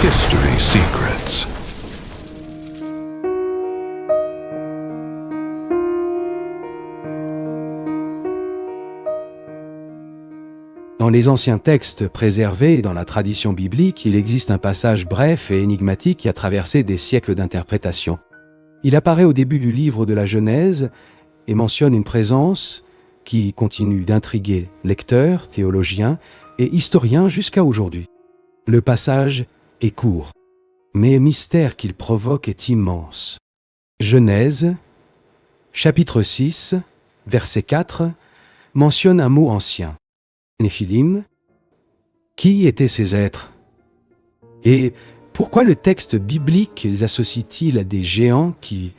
History Secrets. Dans les anciens textes préservés dans la tradition biblique, il existe un passage bref et énigmatique qui a traversé des siècles d'interprétation. Il apparaît au début du livre de la Genèse et mentionne une présence qui continue d'intriguer lecteurs, théologiens et historiens jusqu'à aujourd'hui. Le passage est court, mais le mystère qu'il provoque est immense. Genèse, chapitre 6, verset 4, mentionne un mot ancien. Néphilim. Qui étaient ces êtres? Et pourquoi le texte biblique les associe-t-il à des géants qui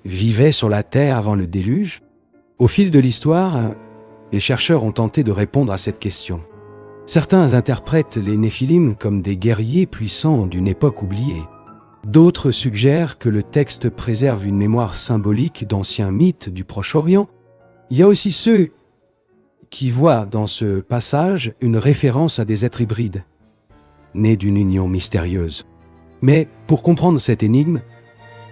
vivaient sur la terre avant le déluge? Au fil de l'histoire, les chercheurs ont tenté de répondre à cette question. Certains interprètent les Néphilim comme des guerriers puissants d'une époque oubliée. D'autres suggèrent que le texte préserve une mémoire symbolique d'anciens mythes du Proche-Orient. Il y a aussi ceux qui voient dans ce passage une référence à des êtres hybrides, nés d'une union mystérieuse. Mais pour comprendre cette énigme,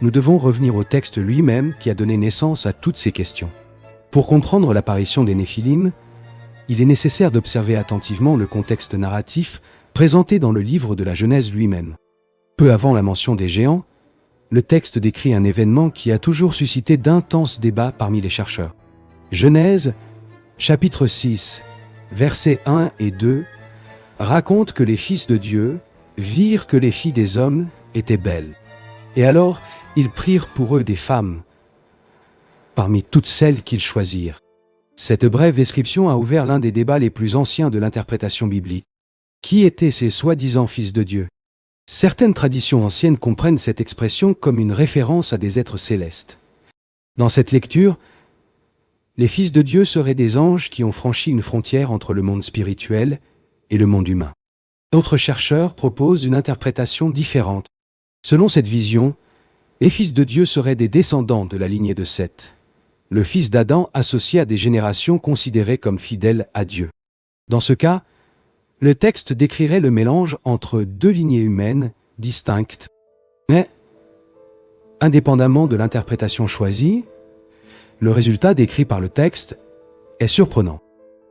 nous devons revenir au texte lui-même qui a donné naissance à toutes ces questions. Pour comprendre l'apparition des Néphilim, il est nécessaire d'observer attentivement le contexte narratif présenté dans le livre de la Genèse lui-même. Peu avant la mention des géants, le texte décrit un événement qui a toujours suscité d'intenses débats parmi les chercheurs. Genèse, chapitre 6, versets 1 et 2, raconte que les fils de Dieu virent que les filles des hommes étaient belles. Et alors, ils prirent pour eux des femmes, parmi toutes celles qu'ils choisirent. Cette brève description a ouvert l'un des débats les plus anciens de l'interprétation biblique. Qui étaient ces soi-disant fils de Dieu? Certaines traditions anciennes comprennent cette expression comme une référence à des êtres célestes. Dans cette lecture, les fils de Dieu seraient des anges qui ont franchi une frontière entre le monde spirituel et le monde humain. D'autres chercheurs proposent une interprétation différente. Selon cette vision, les fils de Dieu seraient des descendants de la lignée de Seth, le fils d'Adam associé à des générations considérées comme fidèles à Dieu. Dans ce cas, le texte décrirait le mélange entre deux lignées humaines distinctes, mais indépendamment de l'interprétation choisie, le résultat décrit par le texte est surprenant.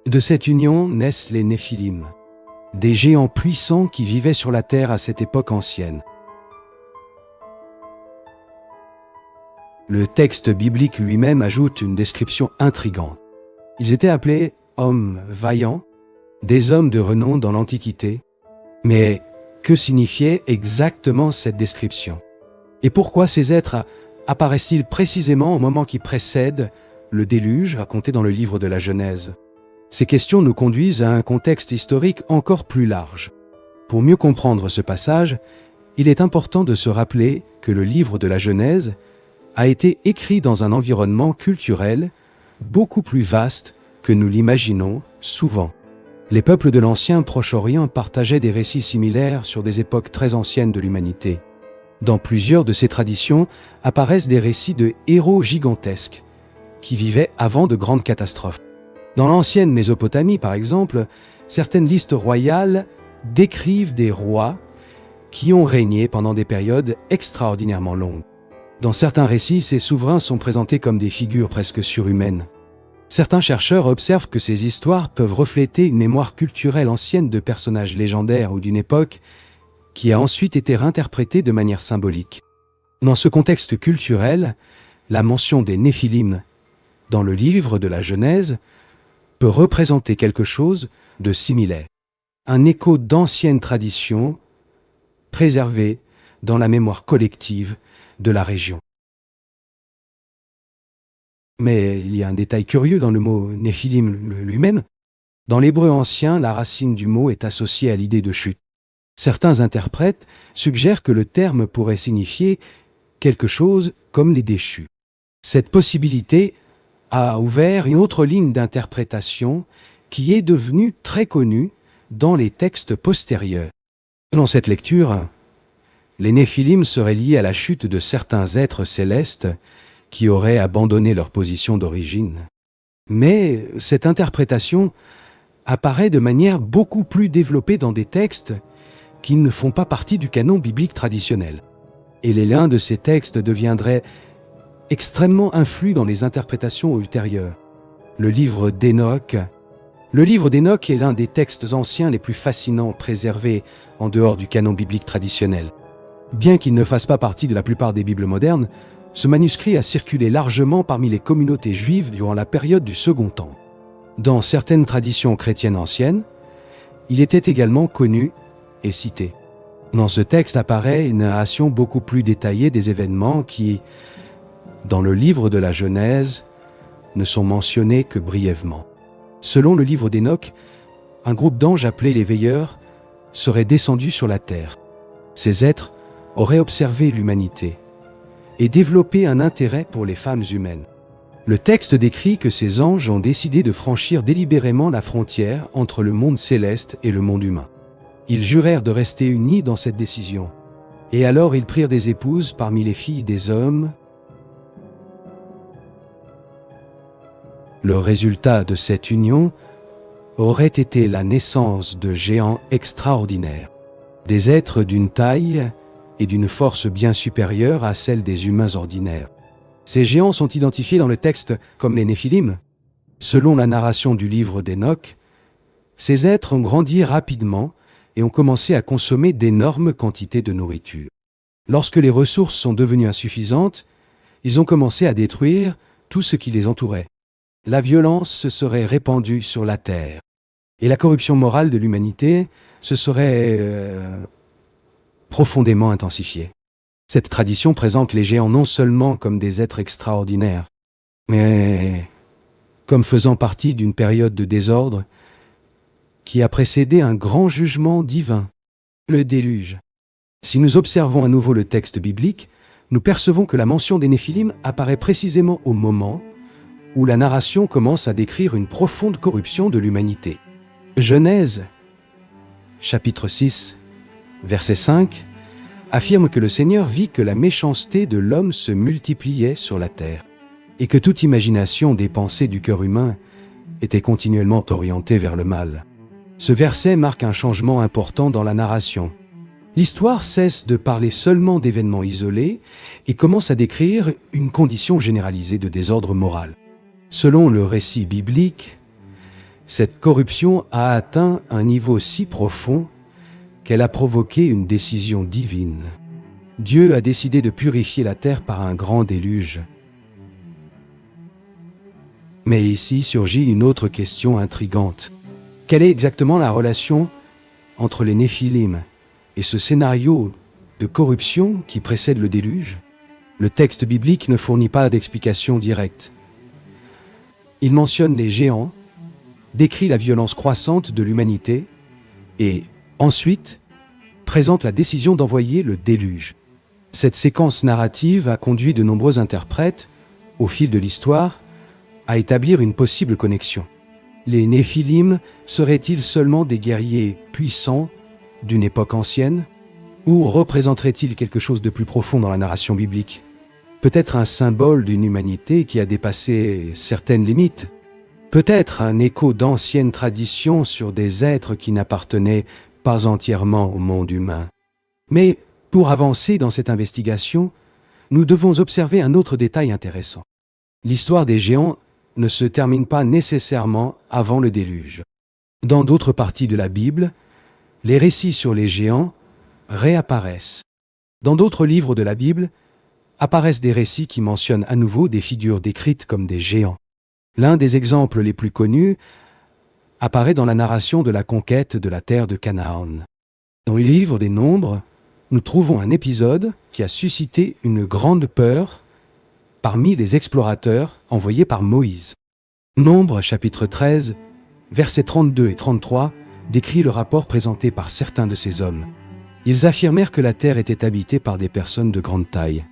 De cette union naissent les Néphilim, des géants puissants qui vivaient sur la terre à cette époque ancienne. Le texte biblique lui-même ajoute une description intrigante. Ils étaient appelés hommes vaillants, des hommes de renom dans l'Antiquité. Mais que signifiait exactement cette description? Et pourquoi ces êtres apparaissent-ils précisément au moment qui précède le déluge raconté dans le livre de la Genèse? Ces questions nous conduisent à un contexte historique encore plus large. Pour mieux comprendre ce passage, il est important de se rappeler que le livre de la Genèse a été écrit dans un environnement culturel beaucoup plus vaste que nous l'imaginons souvent. Les peuples de l'ancien Proche-Orient partageaient des récits similaires sur des époques très anciennes de l'humanité. Dans plusieurs de ces traditions apparaissent des récits de héros gigantesques qui vivaient avant de grandes catastrophes. Dans l'ancienne Mésopotamie, par exemple, certaines listes royales décrivent des rois qui ont régné pendant des périodes extraordinairement longues. Dans certains récits, ces souverains sont présentés comme des figures presque surhumaines. Certains chercheurs observent que ces histoires peuvent refléter une mémoire culturelle ancienne de personnages légendaires ou d'une époque qui a ensuite été réinterprétée de manière symbolique. Dans ce contexte culturel, la mention des Néphilim dans le livre de la Genèse peut représenter quelque chose de similaire, un écho d'anciennes traditions préservées dans la mémoire collective de la région. Mais il y a un détail curieux dans le mot Néphilim lui-même. Dans l'hébreu ancien, la racine du mot est associée à l'idée de chute. Certains interprètes suggèrent que le terme pourrait signifier quelque chose comme les déchus. Cette possibilité a ouvert une autre ligne d'interprétation qui est devenue très connue dans les textes postérieurs. Dans cette lecture, les Néphilim seraient liés à la chute de certains êtres célestes qui auraient abandonné leur position d'origine. Mais cette interprétation apparaît de manière beaucoup plus développée dans des textes qui ne font pas partie du canon biblique traditionnel. Et les liens de ces textes deviendraient extrêmement influents dans les interprétations ultérieures. Le livre d'Hénoch est l'un des textes anciens les plus fascinants préservés en dehors du canon biblique traditionnel. Bien qu'il ne fasse pas partie de la plupart des Bibles modernes, ce manuscrit a circulé largement parmi les communautés juives durant la période du Second Temple. Dans certaines traditions chrétiennes anciennes, il était également connu et cité. Dans ce texte apparaît une narration beaucoup plus détaillée des événements qui, dans le livre de la Genèse, ne sont mentionnés que brièvement. Selon le livre d'Hénoch, un groupe d'anges appelés les veilleurs serait descendu sur la terre. Ces êtres auraient observé l'humanité et développé un intérêt pour les femmes humaines. Le texte décrit que ces anges ont décidé de franchir délibérément la frontière entre le monde céleste et le monde humain. Ils jurèrent de rester unis dans cette décision. Et alors ils prirent des épouses parmi les filles des hommes. Le résultat de cette union aurait été la naissance de géants extraordinaires, des êtres d'une taille et d'une force bien supérieure à celle des humains ordinaires. Ces géants sont identifiés dans le texte comme les Néphilim. Selon la narration du livre d'Hénoch, ces êtres ont grandi rapidement et ont commencé à consommer d'énormes quantités de nourriture. Lorsque les ressources sont devenues insuffisantes, ils ont commencé à détruire tout ce qui les entourait. La violence se serait répandue sur la terre et la corruption morale de l'humanité se serait profondément intensifiée. Cette tradition présente les géants non seulement comme des êtres extraordinaires, mais comme faisant partie d'une période de désordre qui a précédé un grand jugement divin, le déluge. Si nous observons à nouveau le texte biblique, nous percevons que la mention des Néphilim apparaît précisément au moment où la narration commence à décrire une profonde corruption de l'humanité. Genèse, chapitre 6, verset 5, affirme que le Seigneur vit que la méchanceté de l'homme se multipliait sur la terre, et que toute imagination des pensées du cœur humain était continuellement orientée vers le mal. Ce verset marque un changement important dans la narration. L'histoire cesse de parler seulement d'événements isolés et commence à décrire une condition généralisée de désordre moral. Selon le récit biblique, cette corruption a atteint un niveau si profond qu'elle a provoqué une décision divine. Dieu a décidé de purifier la terre par un grand déluge. Mais ici surgit une autre question intrigante. Quelle est exactement la relation entre les Néphilim et ce scénario de corruption qui précède le déluge? Le texte biblique ne fournit pas d'explication directe. Il mentionne les géants, décrit la violence croissante de l'humanité et, ensuite, présente la décision d'envoyer le déluge. Cette séquence narrative a conduit de nombreux interprètes, au fil de l'histoire, à établir une possible connexion. Les Néphilim seraient-ils seulement des guerriers puissants d'une époque ancienne, ou représenteraient-ils quelque chose de plus profond dans la narration biblique? Peut-être un symbole d'une humanité qui a dépassé certaines limites. Peut-être un écho d'anciennes traditions sur des êtres qui n'appartenaient pas entièrement au monde humain. Mais pour avancer dans cette investigation, nous devons observer un autre détail intéressant. L'histoire des géants ne se termine pas nécessairement avant le déluge. Dans d'autres parties de la Bible, les récits sur les géants réapparaissent. Dans d'autres livres de la Bible, apparaissent des récits qui mentionnent à nouveau des figures décrites comme des géants. L'un des exemples les plus connus apparaît dans la narration de la conquête de la terre de Canaan. Dans le livre des Nombres, nous trouvons un épisode qui a suscité une grande peur parmi les explorateurs envoyés par Moïse. Nombres chapitre 13, versets 32 et 33 décrit le rapport présenté par certains de ces hommes. Ils affirmèrent que la terre était habitée par des personnes de grande taille.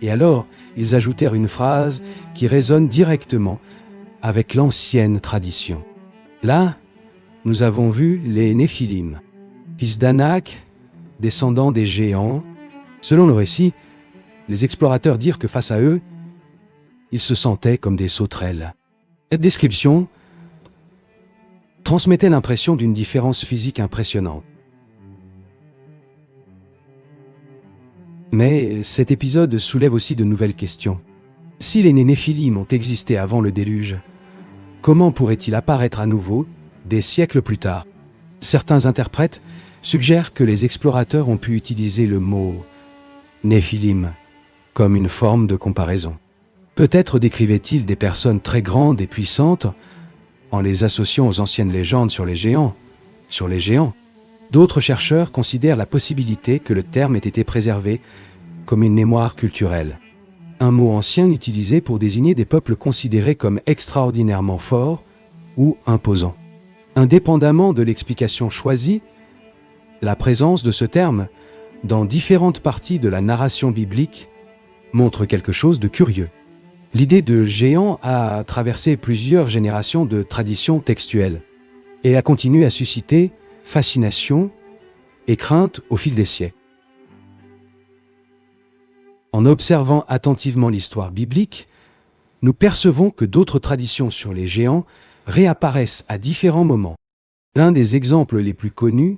Et alors, ils ajoutèrent une phrase qui résonne directement avec l'ancienne tradition. Là, nous avons vu les Néphilim, fils d'Anak, descendants des géants. Selon le récit, les explorateurs dirent que face à eux, ils se sentaient comme des sauterelles. Cette description transmettait l'impression d'une différence physique impressionnante. Mais cet épisode soulève aussi de nouvelles questions. Si les Néphilim ont existé avant le déluge, comment pourraient-ils apparaître à nouveau des siècles plus tard? Certains interprètes suggèrent que les explorateurs ont pu utiliser le mot Néphilim comme une forme de comparaison. Peut-être décrivaient-ils des personnes très grandes et puissantes en les associant aux anciennes légendes sur les géants. D'autres chercheurs considèrent la possibilité que le terme ait été préservé comme une mémoire culturelle. Un mot ancien utilisé pour désigner des peuples considérés comme extraordinairement forts ou imposants. Indépendamment de l'explication choisie, la présence de ce terme dans différentes parties de la narration biblique montre quelque chose de curieux. L'idée de géant a traversé plusieurs générations de traditions textuelles et a continué à susciter fascination et crainte au fil des siècles. En observant attentivement l'histoire biblique, nous percevons que d'autres traditions sur les géants réapparaissent à différents moments. L'un des exemples les plus connus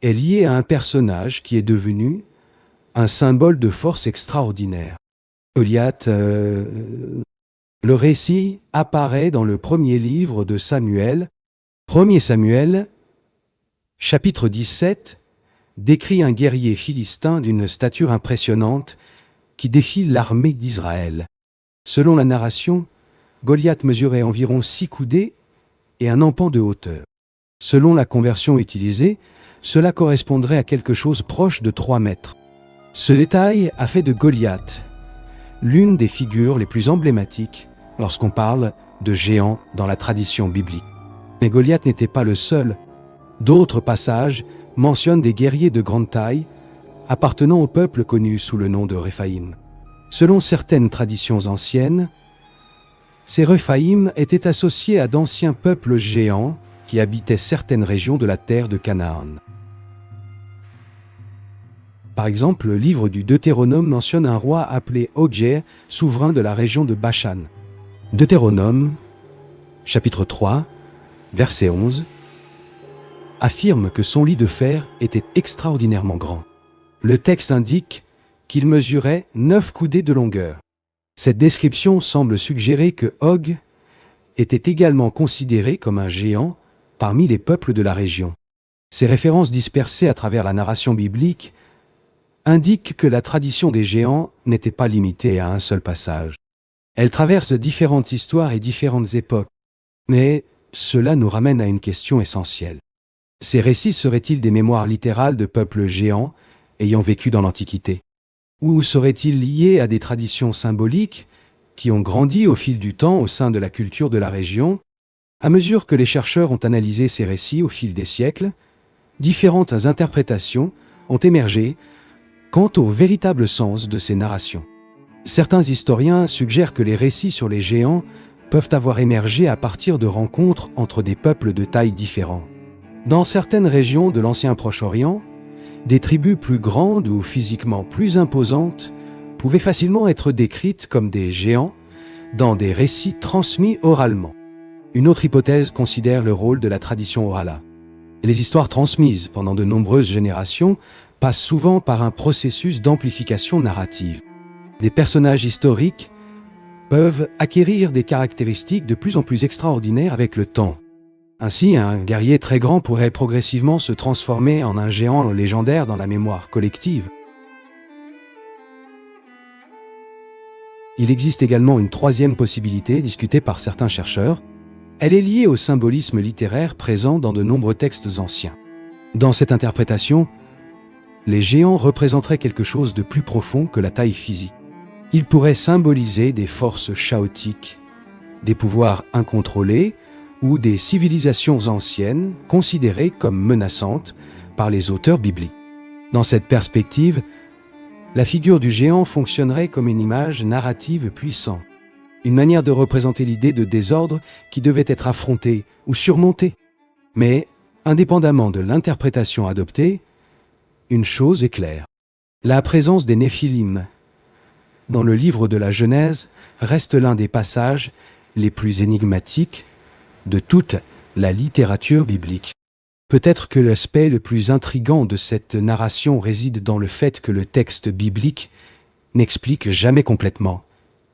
est lié à un personnage qui est devenu un symbole de force extraordinaire. Goliath, le récit apparaît dans le premier livre de Samuel. 1 Samuel, chapitre 17, décrit un guerrier philistin d'une stature impressionnante qui défie l'armée d'Israël. Selon la narration, Goliath mesurait environ 6 coudées et un empan de hauteur. Selon la conversion utilisée, cela correspondrait à quelque chose proche de 3 mètres. Ce détail a fait de Goliath l'une des figures les plus emblématiques lorsqu'on parle de géants dans la tradition biblique. Mais Goliath n'était pas le seul. D'autres passages mentionnent des guerriers de grande taille appartenant au peuple connu sous le nom de Réphaïm. Selon certaines traditions anciennes, ces Réphaïm étaient associés à d'anciens peuples géants qui habitaient certaines régions de la terre de Canaan. Par exemple, le livre du Deutéronome mentionne un roi appelé Og, souverain de la région de Bashan. Deutéronome, chapitre 3, verset 11, affirme que son lit de fer était extraordinairement grand. Le texte indique qu'il mesurait 9 coudées de longueur. Cette description semble suggérer que Og était également considéré comme un géant parmi les peuples de la région. Ces références dispersées à travers la narration biblique indiquent que la tradition des géants n'était pas limitée à un seul passage. Elle traverse différentes histoires et différentes époques. Mais cela nous ramène à une question essentielle. Ces récits seraient-ils des mémoires littérales de peuples géants ayant vécu dans l'Antiquité? Ou seraient-ils liés à des traditions symboliques qui ont grandi au fil du temps au sein de la culture de la région? À mesure que les chercheurs ont analysé ces récits au fil des siècles, différentes interprétations ont émergé quant au véritable sens de ces narrations. Certains historiens suggèrent que les récits sur les géants peuvent avoir émergé à partir de rencontres entre des peuples de tailles différentes. Dans certaines régions de l'ancien Proche-Orient, des tribus plus grandes ou physiquement plus imposantes pouvaient facilement être décrites comme des géants dans des récits transmis oralement. Une autre hypothèse considère le rôle de la tradition orale. Les histoires transmises pendant de nombreuses générations passent souvent par un processus d'amplification narrative. Des personnages historiques peuvent acquérir des caractéristiques de plus en plus extraordinaires avec le temps. Ainsi, un guerrier très grand pourrait progressivement se transformer en un géant légendaire dans la mémoire collective. Il existe également une troisième possibilité discutée par certains chercheurs. Elle est liée au symbolisme littéraire présent dans de nombreux textes anciens. Dans cette interprétation, les géants représenteraient quelque chose de plus profond que la taille physique. Ils pourraient symboliser des forces chaotiques, des pouvoirs incontrôlés ou des civilisations anciennes considérées comme menaçantes par les auteurs bibliques. Dans cette perspective, la figure du géant fonctionnerait comme une image narrative puissante, une manière de représenter l'idée de désordre qui devait être affrontée ou surmontée. Mais, indépendamment de l'interprétation adoptée, une chose est claire. La présence des Néphilim dans le livre de la Genèse reste l'un des passages les plus énigmatiques de toute la littérature biblique. Peut-être que l'aspect le plus intrigant de cette narration réside dans le fait que le texte biblique n'explique jamais complètement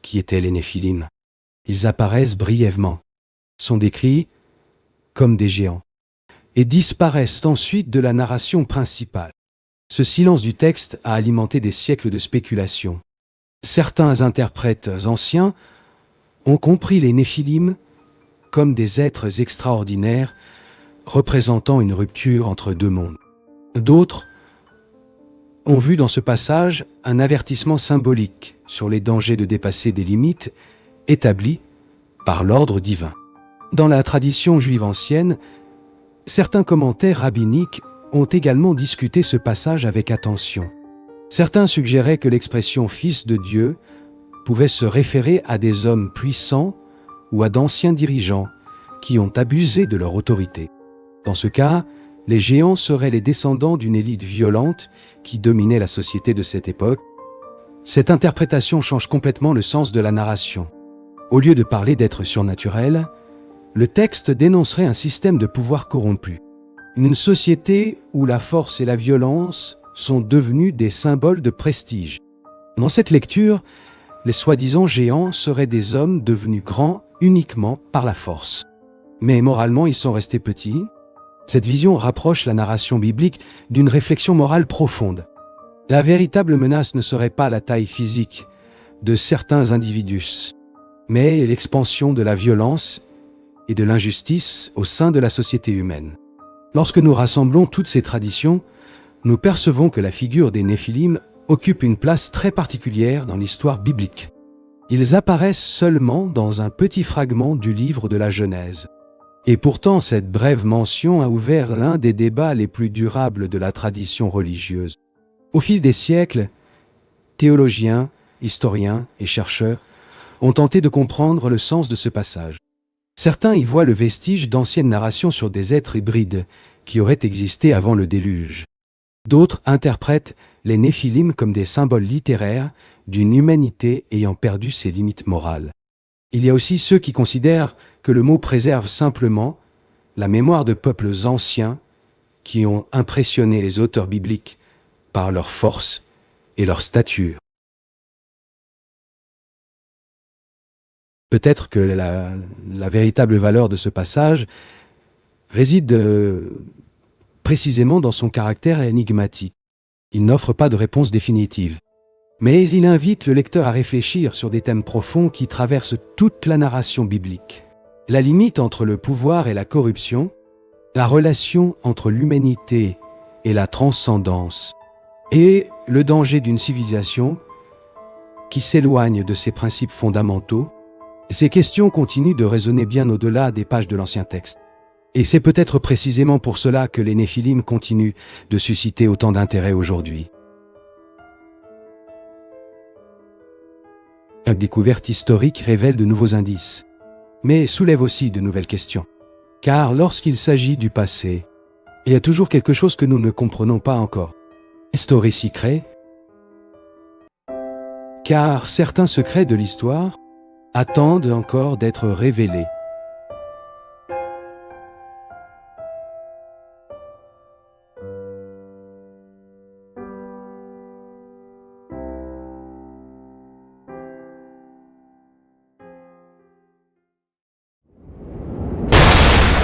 qui étaient les Néphilim. Ils apparaissent brièvement, sont décrits comme des géants, et disparaissent ensuite de la narration principale. Ce silence du texte a alimenté des siècles de spéculation. Certains interprètes anciens ont compris les Néphilim comme des êtres extraordinaires représentant une rupture entre deux mondes. D'autres ont vu dans ce passage un avertissement symbolique sur les dangers de dépasser des limites établies par l'ordre divin. Dans la tradition juive ancienne, certains commentaires rabbiniques ont également discuté ce passage avec attention. Certains suggéraient que l'expression « fils de Dieu » pouvait se référer à des hommes puissants ou à d'anciens dirigeants qui ont abusé de leur autorité. Dans ce cas, les géants seraient les descendants d'une élite violente qui dominait la société de cette époque. Cette interprétation change complètement le sens de la narration. Au lieu de parler d'êtres surnaturels, le texte dénoncerait un système de pouvoir corrompu. Une société où la force et la violence sont devenus des symboles de prestige. Dans cette lecture, les soi-disant géants seraient des hommes devenus grands uniquement par la force. Mais moralement, ils sont restés petits. Cette vision rapproche la narration biblique d'une réflexion morale profonde. La véritable menace ne serait pas la taille physique de certains individus, mais l'expansion de la violence et de l'injustice au sein de la société humaine. Lorsque nous rassemblons toutes ces traditions, nous percevons que la figure des Néphilim occupe une place très particulière dans l'histoire biblique. Ils apparaissent seulement dans un petit fragment du livre de la Genèse. Et pourtant, cette brève mention a ouvert l'un des débats les plus durables de la tradition religieuse. Au fil des siècles, théologiens, historiens et chercheurs ont tenté de comprendre le sens de ce passage. Certains y voient le vestige d'anciennes narrations sur des êtres hybrides qui auraient existé avant le déluge. D'autres interprètent les Néphilim comme des symboles littéraires d'une humanité ayant perdu ses limites morales. Il y a aussi ceux qui considèrent que le mot préserve simplement la mémoire de peuples anciens qui ont impressionné les auteurs bibliques par leur force et leur stature. Peut-être que la véritable valeur de ce passage réside précisément dans son caractère énigmatique. Il n'offre pas de réponse définitive, mais il invite le lecteur à réfléchir sur des thèmes profonds qui traversent toute la narration biblique. La limite entre le pouvoir et la corruption, la relation entre l'humanité et la transcendance, et le danger d'une civilisation qui s'éloigne de ses principes fondamentaux. Ces questions continuent de résonner bien au-delà des pages de l'Ancien Texte. Et c'est peut-être précisément pour cela que les Néphilim continuent de susciter autant d'intérêt aujourd'hui. Une découverte historique révèle de nouveaux indices, mais soulève aussi de nouvelles questions. Car lorsqu'il s'agit du passé, il y a toujours quelque chose que nous ne comprenons pas encore. Story secret, car certains secrets de l'histoire attendent encore d'être révélés.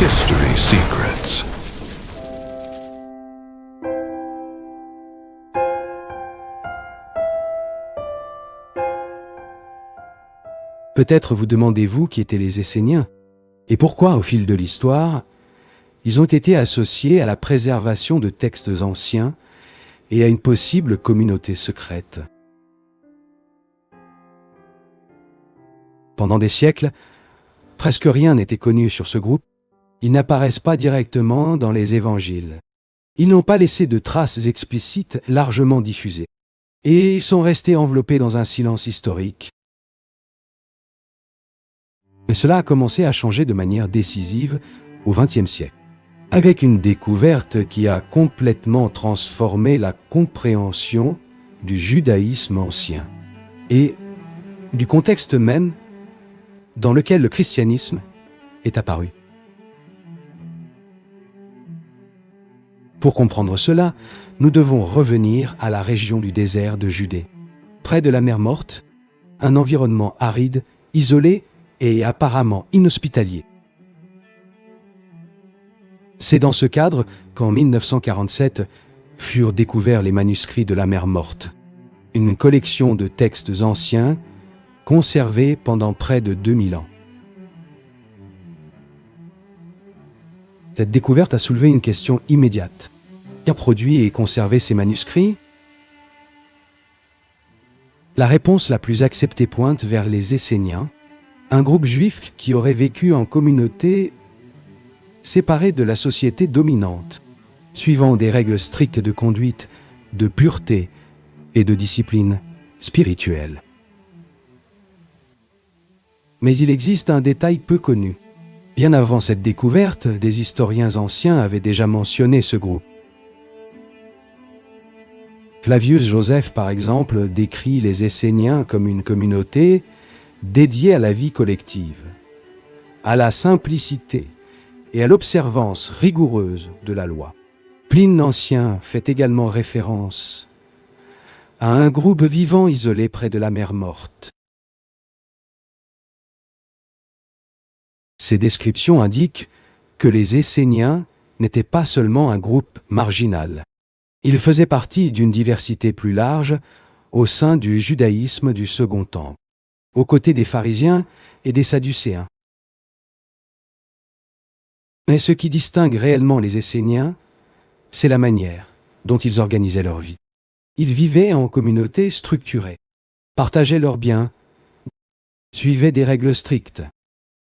History Secrets. Peut-être vous demandez-vous qui étaient les Esséniens, et pourquoi, au fil de l'histoire, ils ont été associés à la préservation de textes anciens et à une possible communauté secrète. Pendant des siècles, presque rien n'était connu sur ce groupe. Ils n'apparaissent pas directement dans les évangiles. Ils n'ont pas laissé de traces explicites largement diffusées. Et ils sont restés enveloppés dans un silence historique. Mais cela a commencé à changer de manière décisive au XXe siècle, avec une découverte qui a complètement transformé la compréhension du judaïsme ancien et du contexte même dans lequel le christianisme est apparu. Pour comprendre cela, nous devons revenir à la région du désert de Judée. Près de la mer Morte, un environnement aride, isolé et apparemment inhospitalier. C'est dans ce cadre qu'en 1947 furent découverts les manuscrits de la mer Morte, une collection de textes anciens conservés pendant près de 2000 ans. Cette découverte a soulevé une question immédiate. Qui a produit et conservé ces manuscrits? La réponse la plus acceptée pointe vers les Esséniens, un groupe juif qui aurait vécu en communauté séparée de la société dominante, suivant des règles strictes de conduite, de pureté et de discipline spirituelle. Mais il existe un détail peu connu. Bien avant cette découverte, des historiens anciens avaient déjà mentionné ce groupe. Flavius Joseph, par exemple, décrit les Esséniens comme une communauté dédiée à la vie collective, à la simplicité et à l'observance rigoureuse de la loi. Pline l'Ancien fait également référence à un groupe vivant isolé près de la mer Morte. Ces descriptions indiquent que les Esséniens n'étaient pas seulement un groupe marginal. Ils faisaient partie d'une diversité plus large au sein du judaïsme du Second Temple, aux côtés des pharisiens et des sadducéens. Mais ce qui distingue réellement les Esséniens, c'est la manière dont ils organisaient leur vie. Ils vivaient en communauté structurée, partageaient leurs biens, suivaient des règles strictes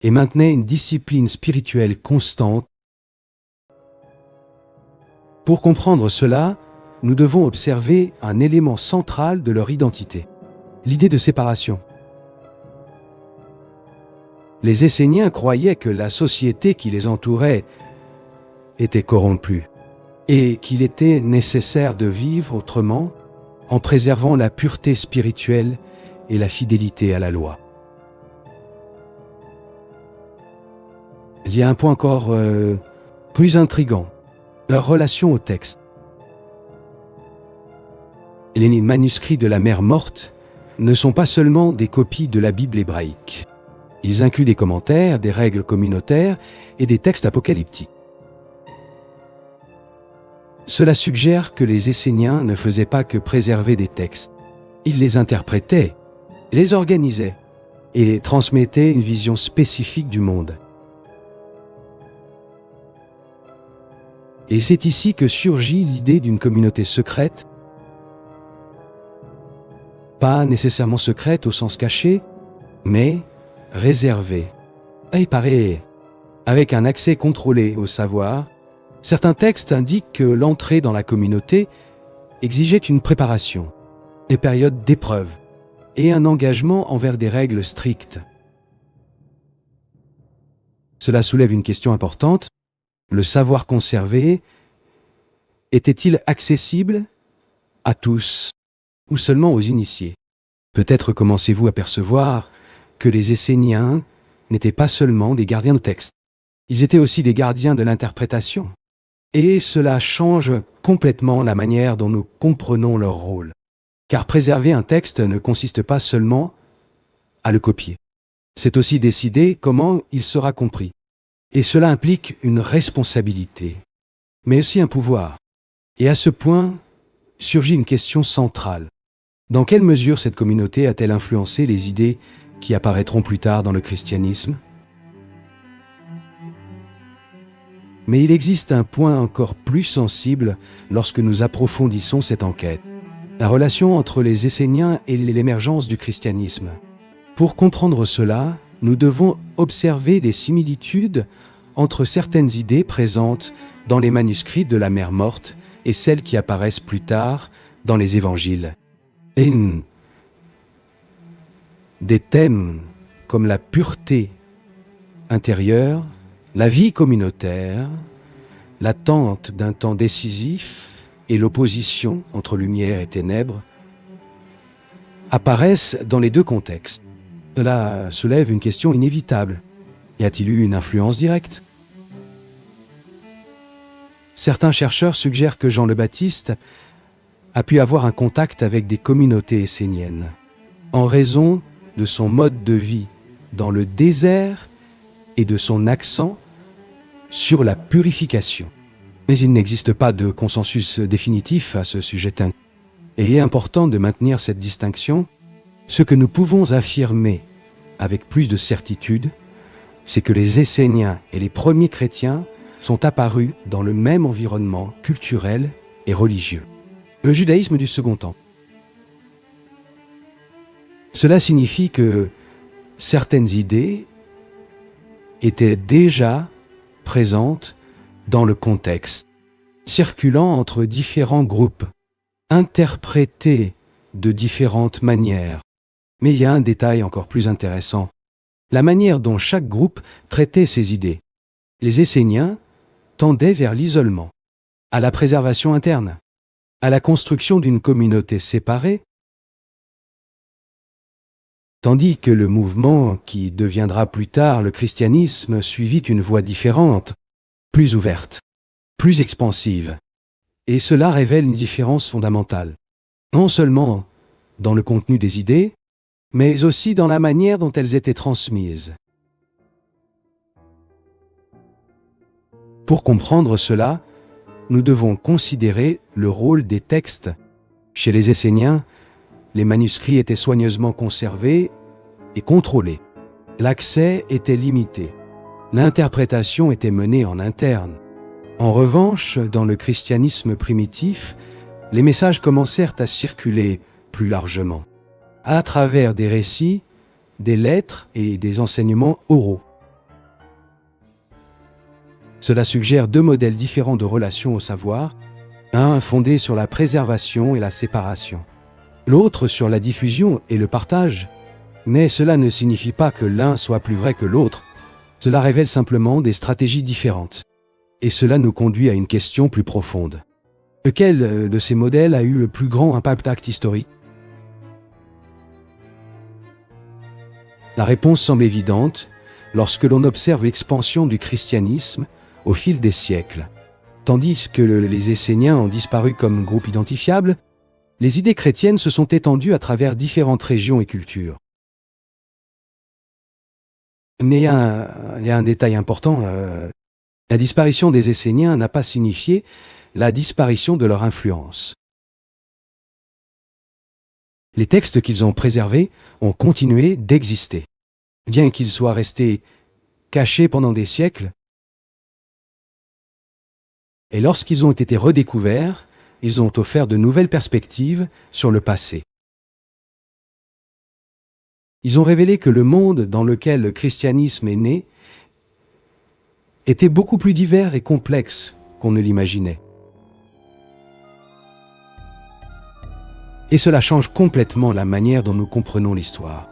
et maintenaient une discipline spirituelle constante. Pour comprendre cela, nous devons observer un élément central de leur identité, l'idée de séparation. Les Esséniens croyaient que la société qui les entourait était corrompue et qu'il était nécessaire de vivre autrement en préservant la pureté spirituelle et la fidélité à la loi. Il y a un point encore plus intrigant, leur relation au texte. Les manuscrits de la mer Morte ne sont pas seulement des copies de la Bible hébraïque. Ils incluent des commentaires, des règles communautaires et des textes apocalyptiques. Cela suggère que les Esséniens ne faisaient pas que préserver des textes. Ils les interprétaient, les organisaient et transmettaient une vision spécifique du monde. Et c'est ici que surgit l'idée d'une communauté secrète, pas nécessairement secrète au sens caché, mais réservée, éparée, avec un accès contrôlé au savoir. Certains textes indiquent que l'entrée dans la communauté exigeait une préparation, des périodes d'épreuve et un engagement envers des règles strictes. Cela soulève une question importante. Le savoir conservé était-il accessible à tous ou seulement aux initiés? Peut-être commencez-vous à percevoir que les Esséniens n'étaient pas seulement des gardiens de texte. Ils étaient aussi des gardiens de l'interprétation. Et cela change complètement la manière dont nous comprenons leur rôle. Car préserver un texte ne consiste pas seulement à le copier. C'est aussi décider comment il sera compris. Et cela implique une responsabilité, mais aussi un pouvoir. Et à ce point, surgit une question centrale. Dans quelle mesure cette communauté a-t-elle influencé les idées qui apparaîtront plus tard dans le christianisme? Mais il existe un point encore plus sensible lorsque nous approfondissons cette enquête. La relation entre les Esséniens et l'émergence du christianisme. Pour comprendre cela, nous devons observer des similitudes entre certaines idées présentes dans les manuscrits de la mer Morte et celles qui apparaissent plus tard dans les évangiles. Et des thèmes comme la pureté intérieure, la vie communautaire, l'attente d'un temps décisif et l'opposition entre lumière et ténèbres apparaissent dans les deux contextes. Cela soulève une question inévitable. Y a-t-il eu une influence directe? Certains chercheurs suggèrent que Jean le Baptiste a pu avoir un contact avec des communautés esséniennes, en raison de son mode de vie dans le désert et de son accent sur la purification. Mais il n'existe pas de consensus définitif à ce sujet. Et il est important de maintenir cette distinction. Ce que nous pouvons affirmer avec plus de certitude, c'est que les Esséniens et les premiers chrétiens sont apparus dans le même environnement culturel et religieux. Le judaïsme du second temps. Cela signifie que certaines idées étaient déjà présentes dans le contexte, circulant entre différents groupes, interprétées de différentes manières. Mais il y a un détail encore plus intéressant, la manière dont chaque groupe traitait ces idées. Les Esséniens tendaient vers l'isolement, à la préservation interne, à la construction d'une communauté séparée, tandis que le mouvement qui deviendra plus tard le christianisme suivit une voie différente, plus ouverte, plus expansive. Et cela révèle une différence fondamentale, non seulement dans le contenu des idées, mais aussi dans la manière dont elles étaient transmises. Pour comprendre cela, nous devons considérer le rôle des textes. Chez les Esséniens, les manuscrits étaient soigneusement conservés et contrôlés. L'accès était limité. L'interprétation était menée en interne. En revanche, dans le christianisme primitif, les messages commencèrent à circuler plus largement, à travers des récits, des lettres et des enseignements oraux. Cela suggère deux modèles différents de relation au savoir, un fondé sur la préservation et la séparation, l'autre sur la diffusion et le partage. Mais cela ne signifie pas que l'un soit plus vrai que l'autre, cela révèle simplement des stratégies différentes. Et cela nous conduit à une question plus profonde. Lequel de ces modèles a eu le plus grand impact historique ? La réponse semble évidente lorsque l'on observe l'expansion du christianisme au fil des siècles. Tandis que les Esséniens ont disparu comme groupe identifiable, les idées chrétiennes se sont étendues à travers différentes régions et cultures. Mais il y a un détail important. La disparition des Esséniens n'a pas signifié la disparition de leur influence. Les textes qu'ils ont préservés ont continué d'exister, bien qu'ils soient restés cachés pendant des siècles. Et lorsqu'ils ont été redécouverts, ils ont offert de nouvelles perspectives sur le passé. Ils ont révélé que le monde dans lequel le christianisme est né était beaucoup plus divers et complexe qu'on ne l'imaginait. Et cela change complètement la manière dont nous comprenons l'histoire.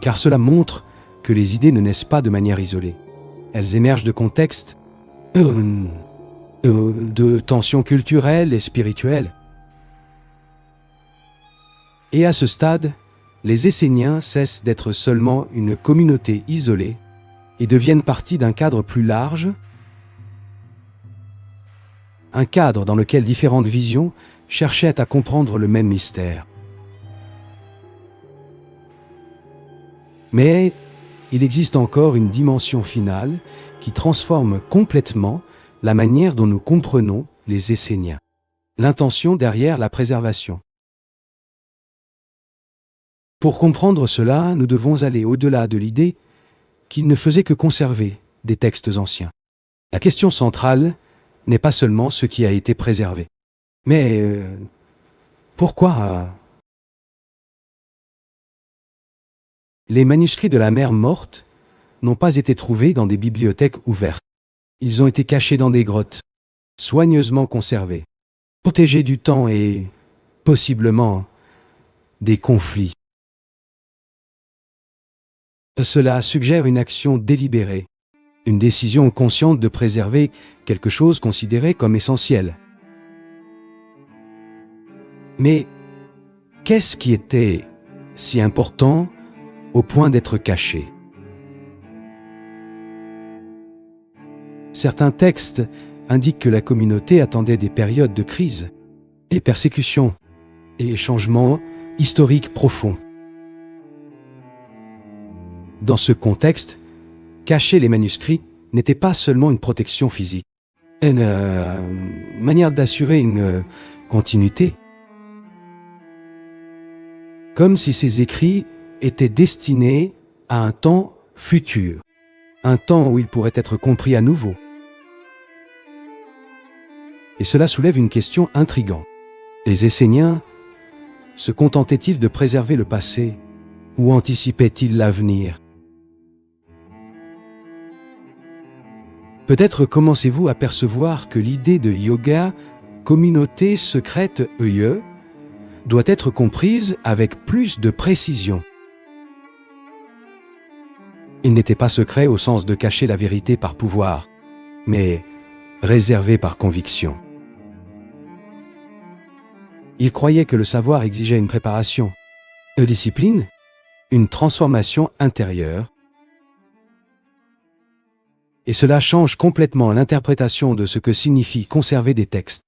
Car cela montre que les idées ne naissent pas de manière isolée. Elles émergent de contextes, de tensions culturelles et spirituelles. Et à ce stade, les Esséniens cessent d'être seulement une communauté isolée et deviennent partie d'un cadre plus large, un cadre dans lequel différentes visions cherchaient à comprendre le même mystère. Mais il existe encore une dimension finale qui transforme complètement la manière dont nous comprenons les Esséniens, l'intention derrière la préservation. Pour comprendre cela, nous devons aller au-delà de l'idée qu'ils ne faisaient que conserver des textes anciens. La question centrale n'est pas seulement ce qui a été préservé, mais pourquoi les manuscrits de la Mer Morte n'ont pas été trouvés dans des bibliothèques ouvertes. Ils ont été cachés dans des grottes, soigneusement conservés, protégés du temps et, possiblement, des conflits. Cela suggère une action délibérée, une décision consciente de préserver quelque chose considéré comme essentiel. Mais qu'est-ce qui était si important au point d'être caché ? Certains textes indiquent que la communauté attendait des périodes de crise, et persécutions, et changements historiques profonds. Dans ce contexte, cacher les manuscrits n'était pas seulement une protection physique, une manière d'assurer une continuité, comme si ces écrits étaient destinés à un temps futur, un temps où ils pourraient être compris à nouveau. Et cela soulève une question intrigante. Les Esséniens se contentaient-ils de préserver le passé ou anticipaient-ils l'avenir? Peut-être commencez-vous à percevoir que l'idée de yoga, communauté secrète EIE, doit être comprise avec plus de précision. Il n'était pas secret au sens de cacher la vérité par pouvoir, mais réservé par conviction. Il croyait que le savoir exigeait une préparation, une discipline, une transformation intérieure, et cela change complètement l'interprétation de ce que signifie conserver des textes.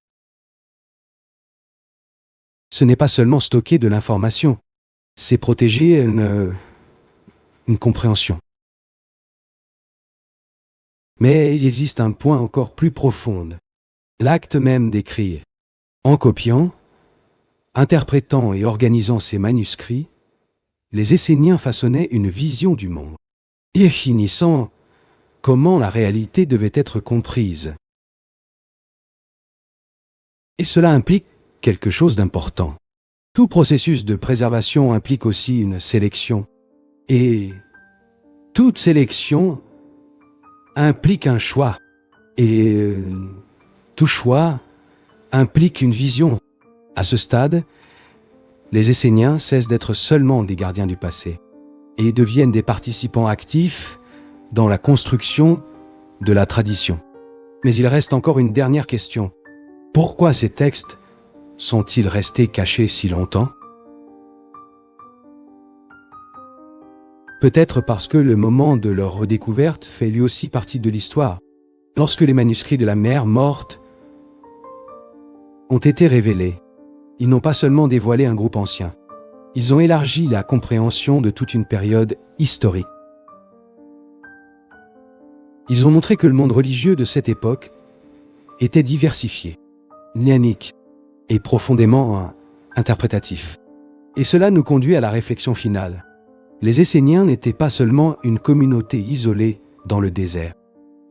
Ce n'est pas seulement stocker de l'information, c'est protéger une compréhension. Mais il existe un point encore plus profond, l'acte même d'écrire. En copiant, interprétant et organisant ces manuscrits, les Esséniens façonnaient une vision du monde, et définissant comment la réalité devait être comprise. Et cela implique quelque chose d'important. Tout processus de préservation implique aussi une sélection. Et toute sélection implique un choix. Et tout choix implique une vision. À ce stade, les Esséniens cessent d'être seulement des gardiens du passé et deviennent des participants actifs dans la construction de la tradition. Mais il reste encore une dernière question. Pourquoi ces textes sont-ils restés cachés si longtemps? Peut-être parce que le moment de leur redécouverte fait lui aussi partie de l'histoire. Lorsque les manuscrits de la mère morte ont été révélés, ils n'ont pas seulement dévoilé un groupe ancien, ils ont élargi la compréhension de toute une période historique. Ils ont montré que le monde religieux de cette époque était diversifié, dynamique et profondément interprétatif. Et cela nous conduit à la réflexion finale. Les Esséniens n'étaient pas seulement une communauté isolée dans le désert.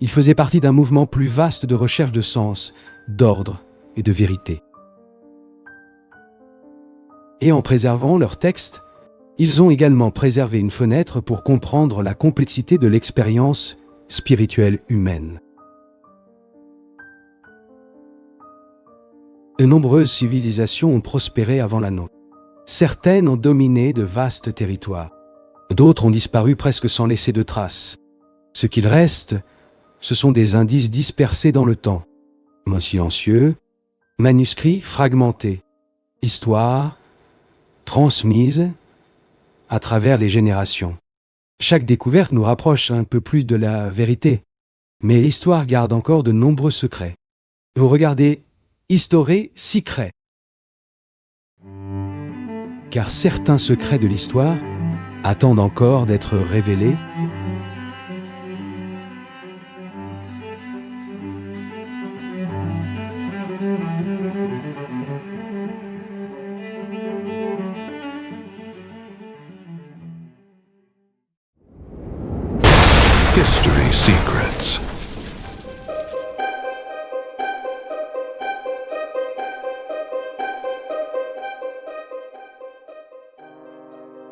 Ils faisaient partie d'un mouvement plus vaste de recherche de sens, d'ordre et de vérité. Et en préservant leurs textes, ils ont également préservé une fenêtre pour comprendre la complexité de l'expérience spirituelle humaine. De nombreuses civilisations ont prospéré avant la nôtre. Certaines ont dominé de vastes territoires. D'autres ont disparu presque sans laisser de traces. Ce qu'il reste, ce sont des indices dispersés dans le temps. Mots silencieux, manuscrits fragmentés, histoires transmises à travers les générations. Chaque découverte nous rapproche un peu plus de la vérité, mais l'histoire garde encore de nombreux secrets. Vous regardez Historé Secret, car certains secrets de l'histoire attendent encore d'être révélés. History Secrets.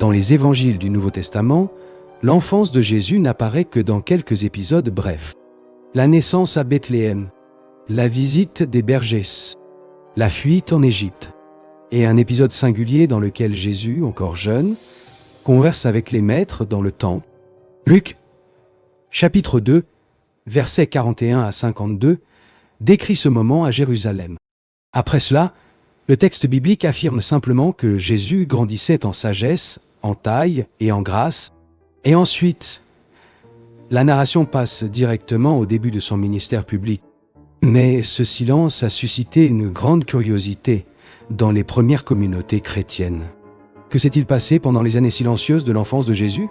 Dans les évangiles du Nouveau Testament, l'enfance de Jésus n'apparaît que dans quelques épisodes brefs. La naissance à Bethléem, la visite des bergers, la fuite en Égypte, et un épisode singulier dans lequel Jésus, encore jeune, converse avec les maîtres dans le temple. Luc, chapitre 2, versets 41 à 52, décrit ce moment à Jérusalem. Après cela, le texte biblique affirme simplement que Jésus grandissait en sagesse, en taille et en grâce, et ensuite, La narration passe directement au début de son ministère public. Mais ce silence a suscité une grande curiosité dans les premières communautés chrétiennes. Que s'est-il passé pendant les années silencieuses de l'enfance de Jésus?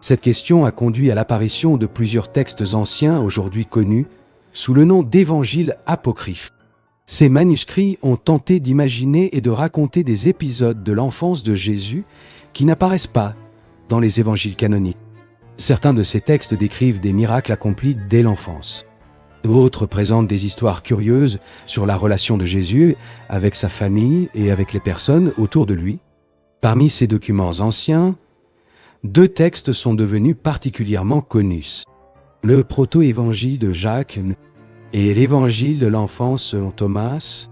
Cette question a conduit à l'apparition de plusieurs textes anciens aujourd'hui connus sous le nom d'évangiles apocryphes. Ces manuscrits ont tenté d'imaginer et de raconter des épisodes de l'enfance de Jésus qui n'apparaissent pas dans les évangiles canoniques. Certains de ces textes décrivent des miracles accomplis dès l'enfance. D'autres présentent des histoires curieuses sur la relation de Jésus avec sa famille et avec les personnes autour de lui. Parmi ces documents anciens, 2 textes sont devenus particulièrement connus. Le proto-évangile de Jacques et l'évangile de l'enfance selon Thomas.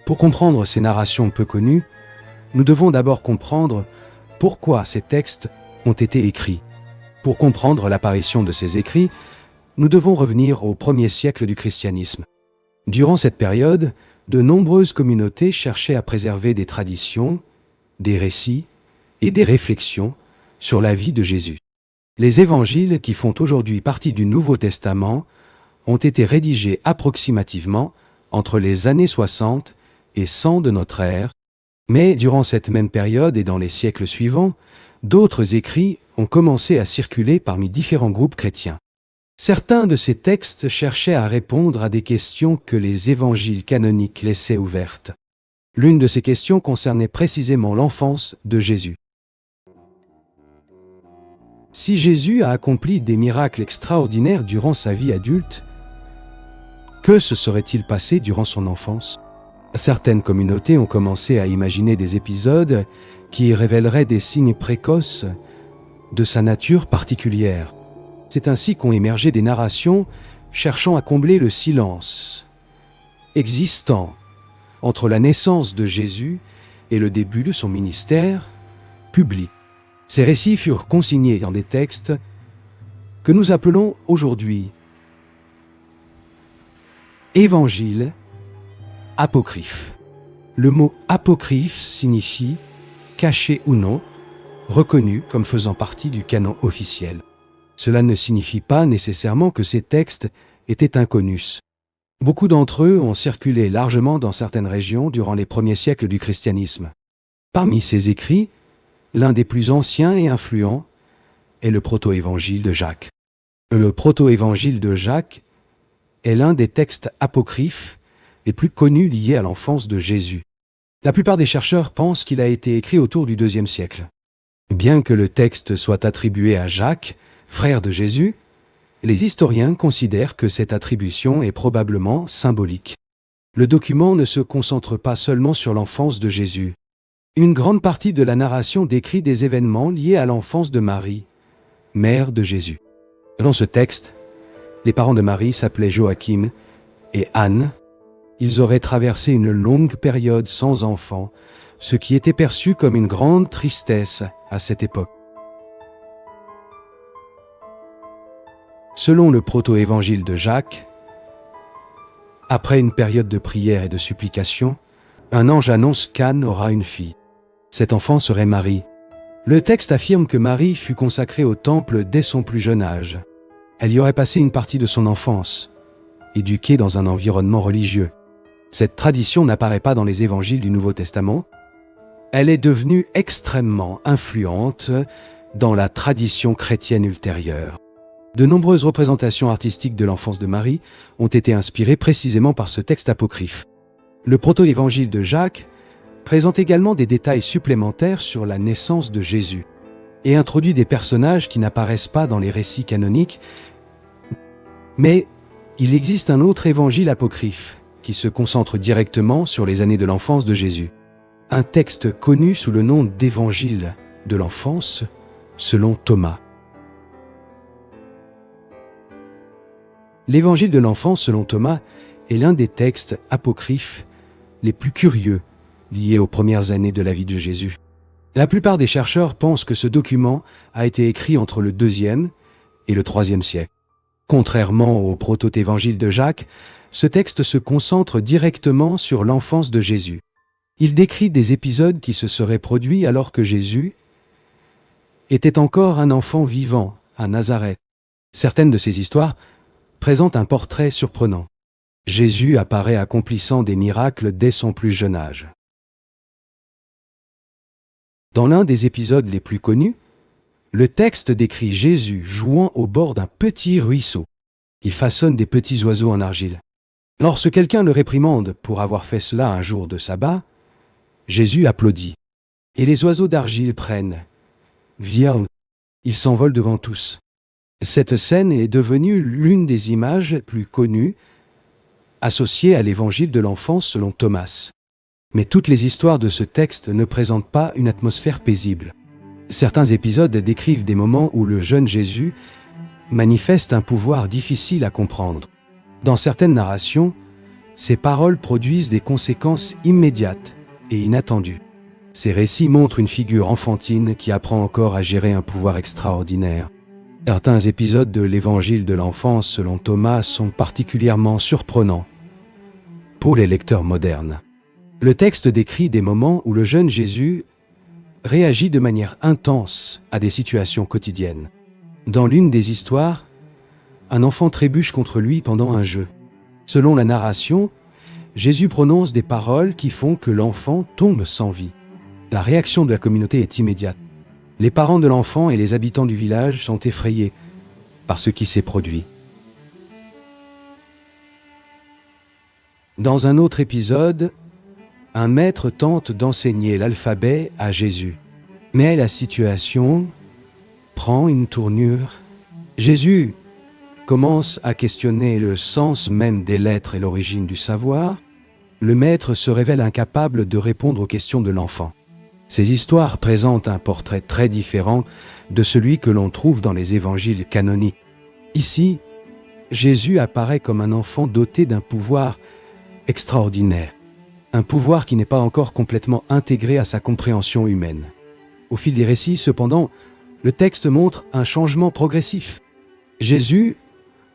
Pour comprendre ces narrations peu connues, nous devons d'abord comprendre pourquoi ces textes ont été écrits. Pour comprendre l'apparition de ces écrits, nous devons revenir au 1er siècle du christianisme. Durant cette période, de nombreuses communautés cherchaient à préserver des traditions, des récits et des réflexions sur la vie de Jésus. Les évangiles, qui font aujourd'hui partie du Nouveau Testament, ont été rédigés approximativement entre les années 60 et 100 de notre ère, mais durant cette même période et dans les siècles suivants, d'autres écrits ont commencé à circuler parmi différents groupes chrétiens. Certains de ces textes cherchaient à répondre à des questions que les évangiles canoniques laissaient ouvertes. L'une de ces questions concernait précisément l'enfance de Jésus. Si Jésus a accompli des miracles extraordinaires durant sa vie adulte, que se serait-il passé durant son enfance? Certaines communautés ont commencé à imaginer des épisodes qui révéleraient des signes précoces de sa nature particulière. C'est ainsi qu'ont émergé des narrations cherchant à combler le silence existant entre la naissance de Jésus et le début de son ministère public. Ces récits furent consignés dans des textes que nous appelons aujourd'hui évangiles apocryphes. Le mot apocryphe signifie caché ou non, reconnu comme faisant partie du canon officiel. Cela ne signifie pas nécessairement que ces textes étaient inconnus. Beaucoup d'entre eux ont circulé largement dans certaines régions durant les premiers siècles du christianisme. Parmi ces écrits, l'un des plus anciens et influents est le proto-évangile de Jacques. Le proto-évangile de Jacques est l'un des textes apocryphes les plus connus liés à l'enfance de Jésus. La plupart des chercheurs pensent qu'il a été écrit autour du IIe siècle. Bien que le texte soit attribué à Jacques, frère de Jésus, les historiens considèrent que cette attribution est probablement symbolique. Le document ne se concentre pas seulement sur l'enfance de Jésus. Une grande partie de la narration décrit des événements liés à l'enfance de Marie, mère de Jésus. Dans ce texte, les parents de Marie s'appelaient Joachim et Anne. Ils auraient traversé une longue période sans enfant, ce qui était perçu comme une grande tristesse à cette époque. Selon le proto-évangile de Jacques, après une période de prière et de supplication, un ange annonce qu'Anne aura une fille. Cet enfant serait Marie. Le texte affirme que Marie fut consacrée au temple dès son plus jeune âge. Elle y aurait passé une partie de son enfance, éduquée dans un environnement religieux. Cette tradition n'apparaît pas dans les évangiles du Nouveau Testament. Elle est devenue extrêmement influente dans la tradition chrétienne ultérieure. De nombreuses représentations artistiques de l'enfance de Marie ont été inspirées précisément par ce texte apocryphe. Le proto-évangile de Jacques présente également des détails supplémentaires sur la naissance de Jésus et introduit des personnages qui n'apparaissent pas dans les récits canoniques. Mais il existe un autre évangile apocryphe qui se concentre directement sur les années de l'enfance de Jésus. Un texte connu sous le nom d'évangile de l'enfance selon Thomas. L'évangile de l'enfance selon Thomas est l'un des textes apocryphes les plus curieux liés aux premières années de la vie de Jésus. La plupart des chercheurs pensent que ce document a été écrit entre le IIe et le IIIe siècle. Contrairement au proto-évangile de Jacques, ce texte se concentre directement sur l'enfance de Jésus. Il décrit des épisodes qui se seraient produits alors que Jésus était encore un enfant vivant à Nazareth. Certaines de ces histoires présentent un portrait surprenant. Jésus apparaît accomplissant des miracles dès son plus jeune âge. Dans l'un des épisodes les plus connus, le texte décrit Jésus jouant au bord d'un petit ruisseau. Il façonne des petits oiseaux en argile. Lorsque quelqu'un le réprimande pour avoir fait cela un jour de sabbat, Jésus applaudit. Et les oiseaux d'argile prennent viande. Ils s'envolent devant tous. Cette scène est devenue l'une des images les plus connues associées à l'évangile de l'enfance selon Thomas. Mais toutes les histoires de ce texte ne présentent pas une atmosphère paisible. Certains épisodes décrivent des moments où le jeune Jésus manifeste un pouvoir difficile à comprendre. Dans certaines narrations, ces paroles produisent des conséquences immédiates et inattendues. Ces récits montrent une figure enfantine qui apprend encore à gérer un pouvoir extraordinaire. Certains épisodes de l'évangile de l'enfance selon Thomas sont particulièrement surprenants pour les lecteurs modernes. Le texte décrit des moments où le jeune Jésus réagit de manière intense à des situations quotidiennes. Dans l'une des histoires, un enfant trébuche contre lui pendant un jeu. Selon la narration, Jésus prononce des paroles qui font que l'enfant tombe sans vie. La réaction de la communauté est immédiate. Les parents de l'enfant et les habitants du village sont effrayés par ce qui s'est produit. Dans un autre épisode, un maître tente d'enseigner l'alphabet à Jésus. Mais la situation prend une tournure. Jésus commence à questionner le sens même des lettres et l'origine du savoir. Le maître se révèle incapable de répondre aux questions de l'enfant. Ces histoires présentent un portrait très différent de celui que l'on trouve dans les évangiles canoniques. Ici, Jésus apparaît comme un enfant doté d'un pouvoir extraordinaire, un pouvoir qui n'est pas encore complètement intégré à sa compréhension humaine. Au fil des récits, cependant, le texte montre un changement progressif. Jésus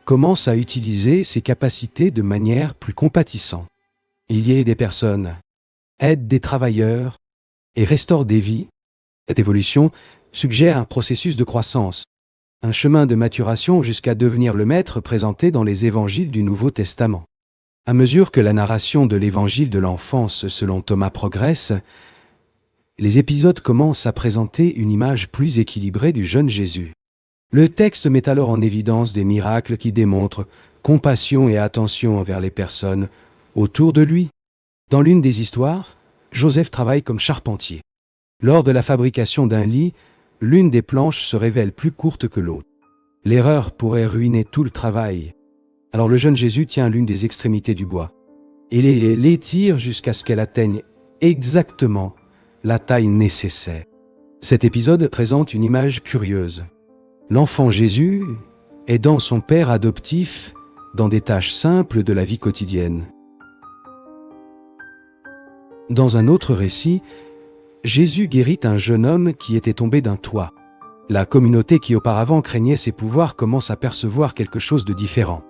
commence à utiliser ses capacités de manière plus compatissante. Il y a des personnes, aide des travailleurs et restaure des vies. Cette évolution suggère un processus de croissance, un chemin de maturation jusqu'à devenir le maître présenté dans les évangiles du Nouveau Testament. À mesure que la narration de l'évangile de l'enfance selon Thomas progresse, les épisodes commencent à présenter une image plus équilibrée du jeune Jésus. Le texte met alors en évidence des miracles qui démontrent compassion et attention envers les personnes autour de lui. Dans l'une des histoires, Joseph travaille comme charpentier. Lors de la fabrication d'un lit, l'une des planches se révèle plus courte que l'autre. L'erreur pourrait ruiner tout le travail. Alors le jeune Jésus tient l'une des extrémités du bois et l'étire jusqu'à ce qu'elle atteigne exactement la taille nécessaire. Cet épisode présente une image curieuse. L'enfant Jésus aidant son père adoptif dans des tâches simples de la vie quotidienne. Dans un autre récit, Jésus guérit un jeune homme qui était tombé d'un toit. La communauté qui auparavant craignait ses pouvoirs commence à percevoir quelque chose de différent.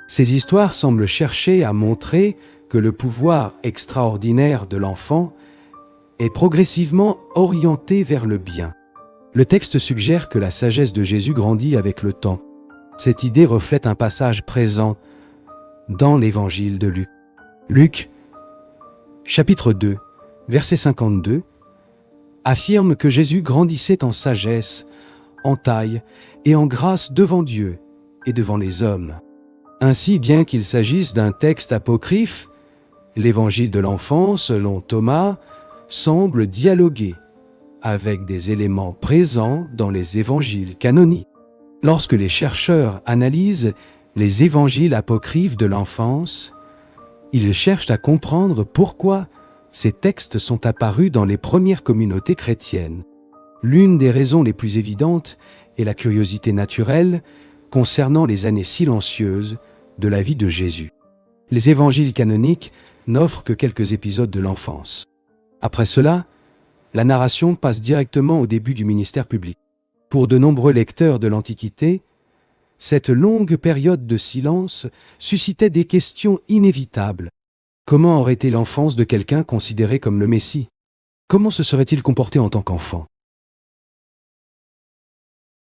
Ces histoires semblent chercher à montrer que le pouvoir extraordinaire de l'enfant est progressivement orienté vers le bien. Le texte suggère que la sagesse de Jésus grandit avec le temps. Cette idée reflète un passage présent dans l'évangile de Luc. Luc, chapitre 2, verset 52, affirme que Jésus grandissait en sagesse, en taille et en grâce devant Dieu et devant les hommes. Ainsi, bien qu'il s'agisse d'un texte apocryphe, l'évangile de l'enfance, selon Thomas, semble dialoguer avec des éléments présents dans les évangiles canoniques. Lorsque les chercheurs analysent les évangiles apocryphes de l'enfance, ils cherchent à comprendre pourquoi ces textes sont apparus dans les premières communautés chrétiennes. L'une des raisons les plus évidentes est la curiosité naturelle concernant les années silencieuses de la vie de Jésus. Les évangiles canoniques n'offrent que quelques épisodes de l'enfance. Après cela, la narration passe directement au début du ministère public. Pour de nombreux lecteurs de l'Antiquité, cette longue période de silence suscitait des questions inévitables. Comment aurait été l'enfance de quelqu'un considéré comme le Messie? Comment se serait-il comporté en tant qu'enfant?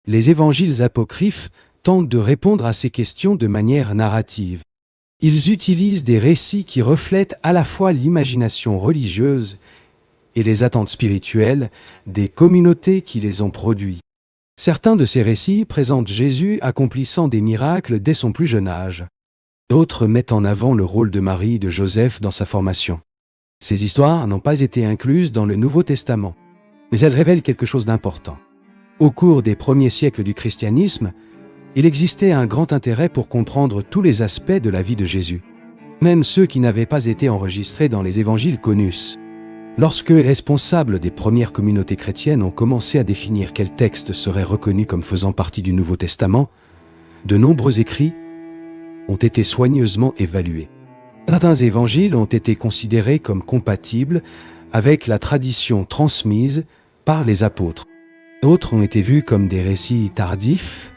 Les évangiles apocryphes tentent de répondre à ces questions de manière narrative. Ils utilisent des récits qui reflètent à la fois l'imagination religieuse et les attentes spirituelles des communautés qui les ont produits. Certains de ces récits présentent Jésus accomplissant des miracles dès son plus jeune âge. D'autres mettent en avant le rôle de Marie et de Joseph dans sa formation. Ces histoires n'ont pas été incluses dans le Nouveau Testament, mais elles révèlent quelque chose d'important. Au cours des premiers siècles du christianisme, il existait un grand intérêt pour comprendre tous les aspects de la vie de Jésus, même ceux qui n'avaient pas été enregistrés dans les évangiles connus. Lorsque les responsables des premières communautés chrétiennes ont commencé à définir quels textes seraient reconnus comme faisant partie du Nouveau Testament, de nombreux écrits ont été soigneusement évalués. Certains évangiles ont été considérés comme compatibles avec la tradition transmise par les apôtres. D'autres ont été vus comme des récits tardifs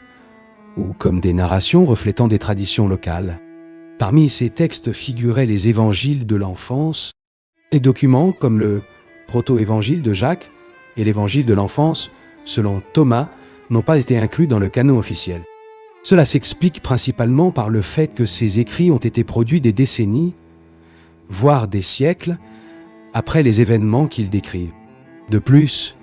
ou comme des narrations reflétant des traditions locales. Parmi ces textes figuraient les évangiles de l'enfance, des documents comme le proto-évangile de Jacques et l'évangile de l'enfance, selon Thomas, n'ont pas été inclus dans le canon officiel. Cela s'explique principalement par le fait que ces écrits ont été produits des décennies, voire des siècles, après les événements qu'ils décrivent. De plus,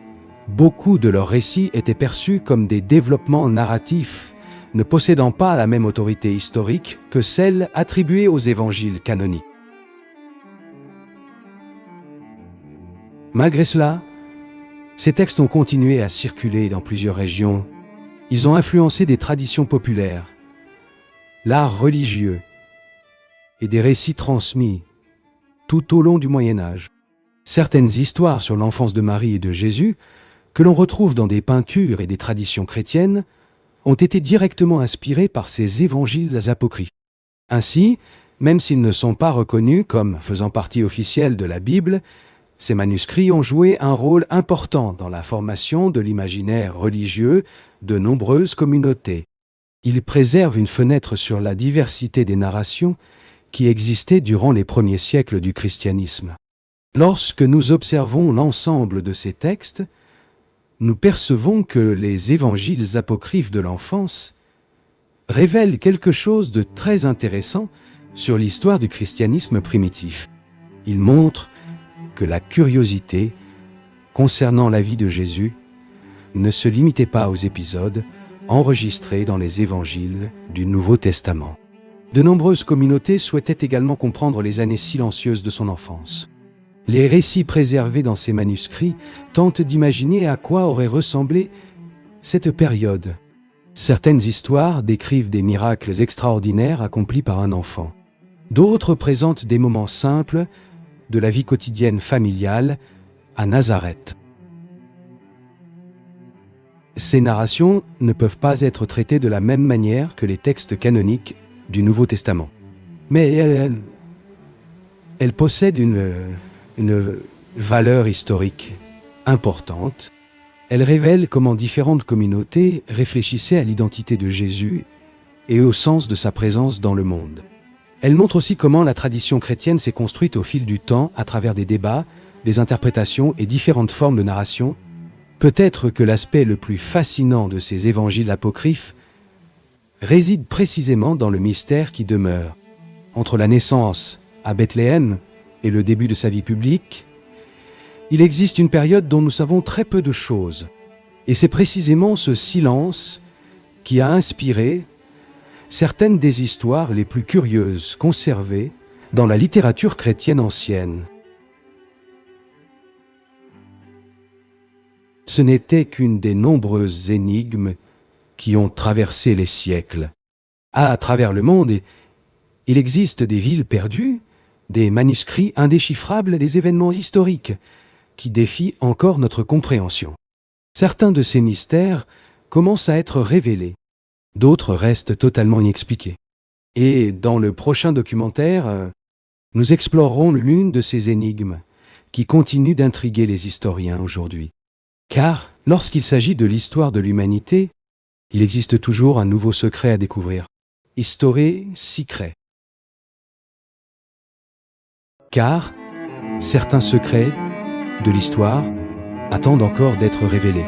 beaucoup de leurs récits étaient perçus comme des développements narratifs, ne possédant pas la même autorité historique que celle attribuée aux évangiles canoniques. Malgré cela, ces textes ont continué à circuler dans plusieurs régions. Ils ont influencé des traditions populaires, l'art religieux et des récits transmis tout au long du Moyen Âge. Certaines histoires sur l'enfance de Marie et de Jésus, que l'on retrouve dans des peintures et des traditions chrétiennes, ont été directement inspirées par ces évangiles apocryphes. Ainsi, même s'ils ne sont pas reconnus comme faisant partie officielle de la Bible, ces manuscrits ont joué un rôle important dans la formation de l'imaginaire religieux de nombreuses communautés. Ils préservent une fenêtre sur la diversité des narrations qui existaient durant les premiers siècles du christianisme. Lorsque nous observons l'ensemble de ces textes, nous percevons que les évangiles apocryphes de l'enfance révèlent quelque chose de très intéressant sur l'histoire du christianisme primitif. Ils montrent que la curiosité concernant la vie de Jésus ne se limitait pas aux épisodes enregistrés dans les évangiles du Nouveau Testament. De nombreuses communautés souhaitaient également comprendre les années silencieuses de son enfance. Les récits préservés dans ces manuscrits tentent d'imaginer à quoi aurait ressemblé cette période. Certaines histoires décrivent des miracles extraordinaires accomplis par un enfant. D'autres présentent des moments simples de la vie quotidienne familiale à Nazareth. Ces narrations ne peuvent pas être traitées de la même manière que les textes canoniques du Nouveau Testament. Mais elles possèdent une valeur historique importante. Elles révèlent comment différentes communautés réfléchissaient à l'identité de Jésus et au sens de sa présence dans le monde. Elles montrent aussi comment la tradition chrétienne s'est construite au fil du temps à travers des débats, des interprétations et différentes formes de narration. Peut-être que l'aspect le plus fascinant de ces évangiles apocryphes réside précisément dans le mystère qui demeure. Entre la naissance à Bethléem et le début de sa vie publique, il existe une période dont nous savons très peu de choses. Et c'est précisément ce silence qui a inspiré certaines des histoires les plus curieuses conservées dans la littérature chrétienne ancienne. Ce n'était qu'une des nombreuses énigmes qui ont traversé les siècles. À travers le monde, il existe des villes perdues, des manuscrits indéchiffrables, des événements historiques qui défient encore notre compréhension. Certains de ces mystères commencent à être révélés, d'autres restent totalement inexpliqués. Et dans le prochain documentaire, nous explorerons l'une de ces énigmes qui continuent d'intriguer les historiens aujourd'hui. Car, lorsqu'il s'agit de l'histoire de l'humanité, il existe toujours un nouveau secret à découvrir. History Secret. Car certains secrets de l'histoire attendent encore d'être révélés.